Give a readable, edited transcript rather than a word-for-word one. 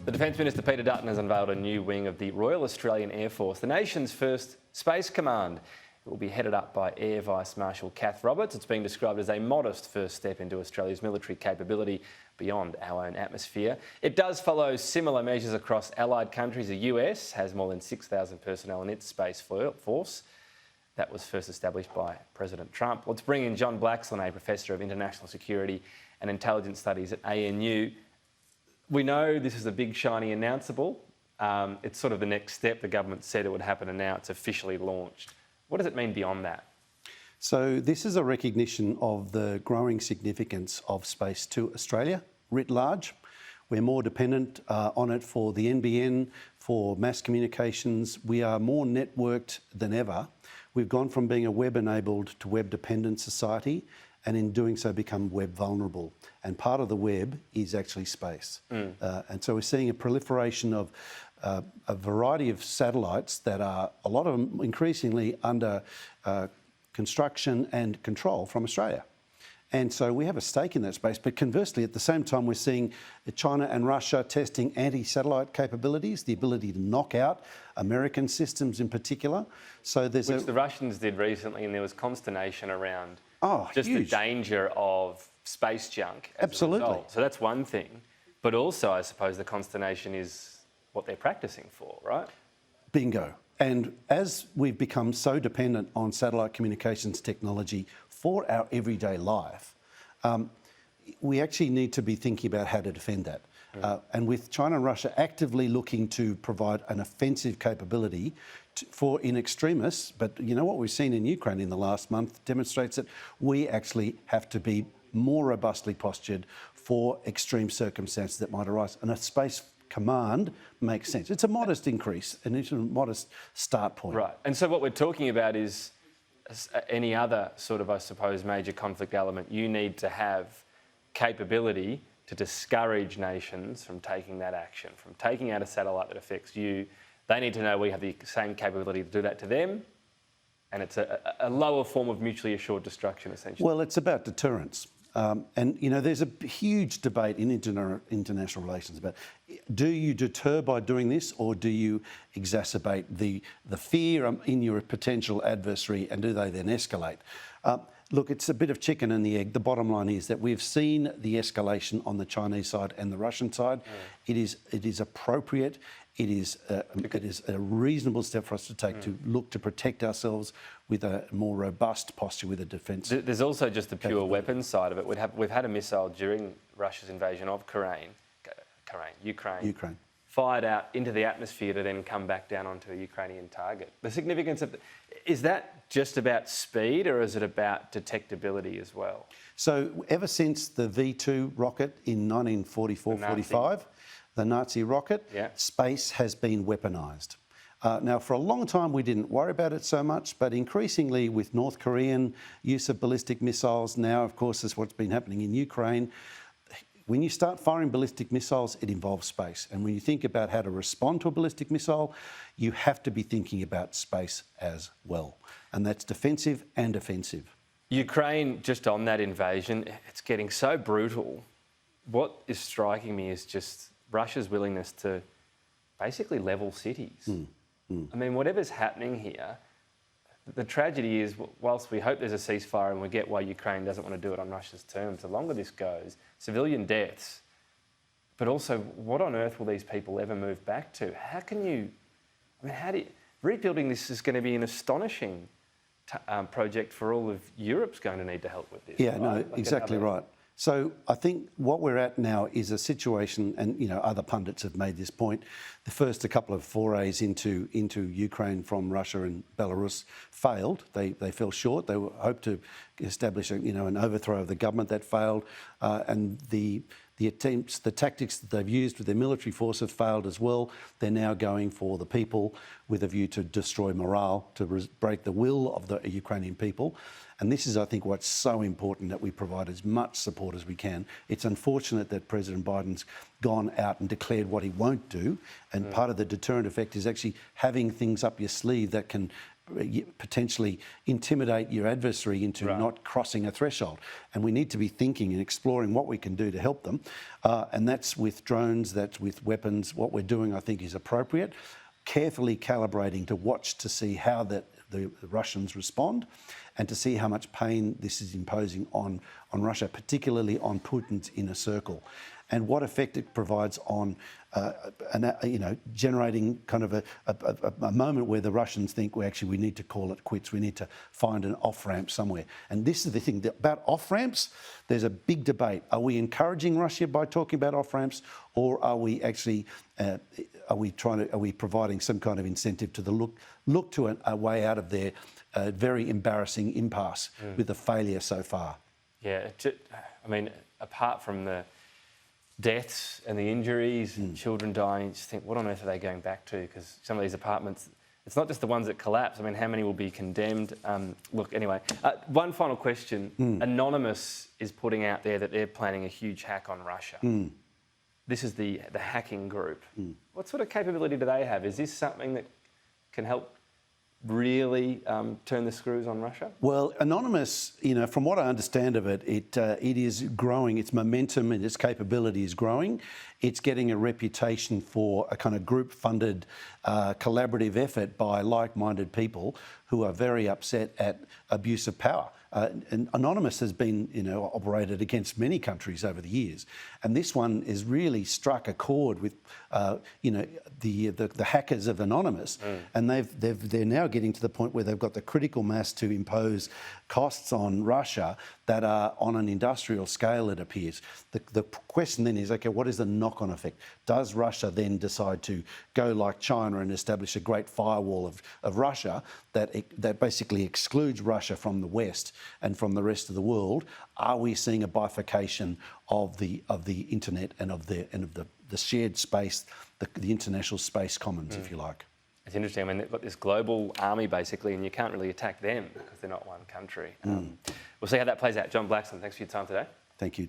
The Defence Minister Peter Dutton has unveiled a new wing of the Royal Australian Air Force, the nation's first space command. It will be headed up by Air Vice-Marshal Cath Roberts. It's being described as a modest first step into Australia's military capability beyond our own atmosphere. It does follow similar measures across allied countries. The US has more than 6,000 personnel in its space force. That was first established by President Trump. Let's bring in John Blaxland, a Professor of International Security and Intelligence Studies at ANU. We know this is a big, shiny, announceable. It's sort of the next step. The government said it would happen and now it's officially launched. What does it mean beyond that? So this is a recognition of the growing significance of space to Australia writ large. We're more dependent on it for the NBN, for mass communications. We are more networked than ever. We've gone from being a web-enabled to web-dependent society, and in doing so become web vulnerable. And part of the web is actually space. And so we're seeing a proliferation of a variety of satellites that are, a lot of them increasingly under construction and control from Australia. And so we have a stake in that space. But conversely, at the same time, we're seeing China and Russia testing anti-satellite capabilities, the ability to knock out American systems in particular. So there's Which the Russians did recently, and there was consternation around just huge. the danger of space junk as Absolutely. a result. So that's one thing. But also, I suppose, the consternation is what they're practicing for, right? Bingo. And as we've become so dependent on satellite communications technology for our everyday life, we actually need to be thinking about how to defend that. And with China and Russia actively looking to provide an offensive capability for in extremis, but you know what we've seen in Ukraine in the last month demonstrates that we actually have to be more robustly postured for extreme circumstances that might arise. And a space command makes sense. It's a modest increase and it's a modest start point. Right. And so what we're talking about is any other sort of, I suppose, major conflict element. You need to have capability to discourage nations from taking that action, from taking out a satellite that affects you. They need to know we have the same capability to do that to them. And it's a lower form of mutually assured destruction, essentially. Well, it's about deterrence. And, you know, there's a huge debate in international relations about, do you deter by doing this, or do you exacerbate the fear in your potential adversary, and do they then escalate? Look, it's a bit of chicken and the egg. The bottom line is that we've seen the escalation on the Chinese side and the Russian side. It is appropriate. It is a reasonable step for us to take to look to protect ourselves with a more robust posture with a defence. There's also just the pure weapons side of it. We've had a missile during Russia's invasion of Ukraine, fired out into the atmosphere to then come back down onto a Ukrainian target. The significance of is that just about speed, or is it about detectability as well? So ever since the V2 rocket in 1944-45, the Nazi rocket, space has been weaponised. Now, for a long time, we didn't worry about it so much, but increasingly with North Korean use of ballistic missiles, now, of course, is what's been happening in Ukraine. When you start firing ballistic missiles, it involves space. And when you think about how to respond to a ballistic missile, you have to be thinking about space as well. And that's defensive and offensive. Ukraine, just on that invasion, it's getting so brutal. What is striking me is just Russia's willingness to basically level cities. I mean, whatever's happening here, the tragedy is, whilst we hope there's a ceasefire and we get why Ukraine doesn't want to do it on Russia's terms, the longer this goes, civilian deaths, but also what on earth will these people ever move back to? How can you, I mean, rebuilding this is going to be an astonishing project for all of Europe's going to need to help with this. Yeah, no, exactly right. So I think what we're at now is a situation, and you know, other pundits have made this point. The first a couple of forays into Ukraine from Russia and Belarus failed. They fell short. They hoped to establish an overthrow of the government that failed, and the attempts, the tactics that they've used with their military force have failed as well. They're now going for the people with a view to destroy morale, to break the will of the Ukrainian people. And this is, I think, what's so important, that we provide as much support as we can. It's unfortunate that President Biden's gone out and declared what he won't do. And part of the deterrent effect is actually having things up your sleeve that can potentially intimidate your adversary into not crossing a threshold. And we need to be thinking and exploring what we can do to help them. And that's with drones, that's with weapons. What we're doing, I think, is appropriate. Carefully calibrating to watch to see how the Russians respond and to see how much pain this is imposing on Russia, particularly on Putin's inner circle, and what effect it provides on, generating kind of a moment where the Russians think, well, actually, we need to call it quits. We need to find an off-ramp somewhere. And this is the thing about off-ramps. There's a big debate. Are we encouraging Russia by talking about off-ramps, or are we actually are we providing some kind of incentive to look to a way out of their very embarrassing impasse with the failure so far? Yeah, I mean, apart from the deaths and the injuries and children dying, you just think, what on earth are they going back to? Because some of these apartments, it's not just the ones that collapse. I mean, how many will be condemned? Look, anyway, one final question. Anonymous is putting out there that they're planning a huge hack on Russia. This is the hacking group. What sort of capability do they have? Is this something that can help really turn the screws on Russia? Well, Anonymous, from what I understand of it, it is growing. Its momentum and its capability is growing. It's getting a reputation for a kind of group-funded, collaborative effort by like-minded people who are very upset at abuse of power. And Anonymous has been, operated against many countries over the years, and this one has really struck a chord with, the hackers of Anonymous, and they're now getting to the point where they've got the critical mass to impose costs on Russia that are on an industrial scale, it appears. The question then is, okay, what is the knock-on effect? Does Russia then decide to go like China and establish a great firewall of Russia that basically excludes Russia from the West and from the rest of the world? Are we seeing a bifurcation of the internet and of the shared space, the international space commons, if you like? It's interesting. I mean, they've got this global army basically, and you can't really attack them because they're not one country. We'll see how that plays out. John Blaxland, thanks for your time today. Thank you.